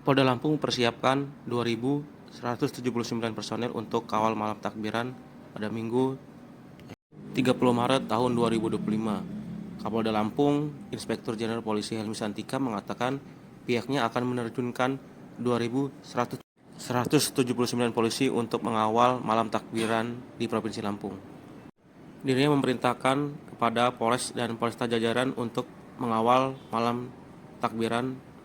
Polda Lampung mempersiapkan 2.179 personel untuk kawal malam takbiran pada Minggu 30 Maret tahun 2025. Kapolda Lampung, Inspektur Jenderal Polisi Helmi Santika mengatakan pihaknya akan menerjunkan 2.179 polisi untuk mengawal malam takbiran di Provinsi Lampung. Dirinya memerintahkan kepada Polres dan Polresta jajaran untuk mengawal malam takbiran.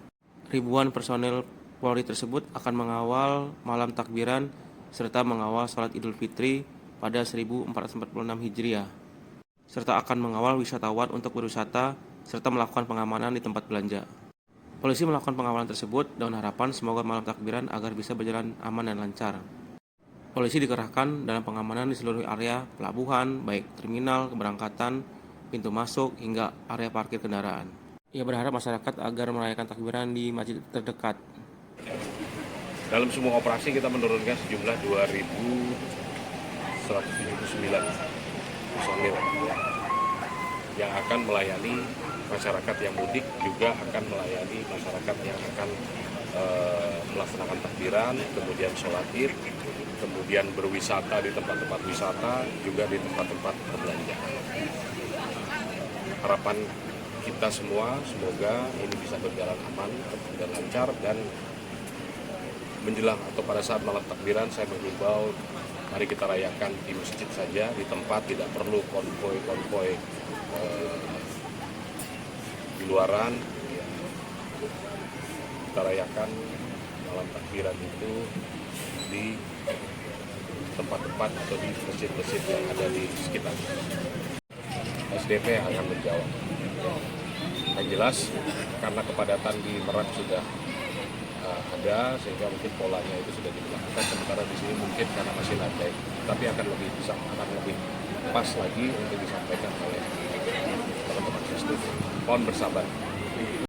Ribuan personel Polri tersebut akan mengawal malam takbiran serta mengawal sholat Idul Fitri pada 1446 Hijriah, serta akan mengawal wisatawan untuk berwisata serta melakukan pengamanan di tempat belanja. Polisi melakukan pengawalan tersebut dengan harapan semoga malam takbiran agar bisa berjalan aman dan lancar. Polisi dikerahkan dalam pengamanan di seluruh area pelabuhan, baik terminal, keberangkatan, pintu masuk, hingga area parkir kendaraan. Ia berharap masyarakat agar merayakan takbiran di masjid terdekat. Dalam semua operasi kita menurunkan sejumlah 2.179 personil yang akan melayani masyarakat yang mudik, juga akan melayani masyarakat yang akan melaksanakan takbiran, kemudian sholat id, kemudian berwisata di tempat-tempat wisata, juga di tempat-tempat perbelanjaan. Harapan kita semua semoga ini bisa berjalan aman dan lancar, dan menjelang atau pada saat malam takbiran saya menghimbau mari kita rayakan di masjid saja, di tempat, tidak perlu konvoi di luaran. Kita rayakan malam takbiran itu di tempat-tempat atau di masjid-masjid yang ada di sekitar. SDP akan menjawab. Yang jelas karena kepadatan di Merak sudah ada, sehingga mungkin polanya itu sudah dilakukan, sementara di sini mungkin karena masih landai, tapi akan lebih pas lagi untuk disampaikan oleh teman-teman Sesdif. Mohon bersabar.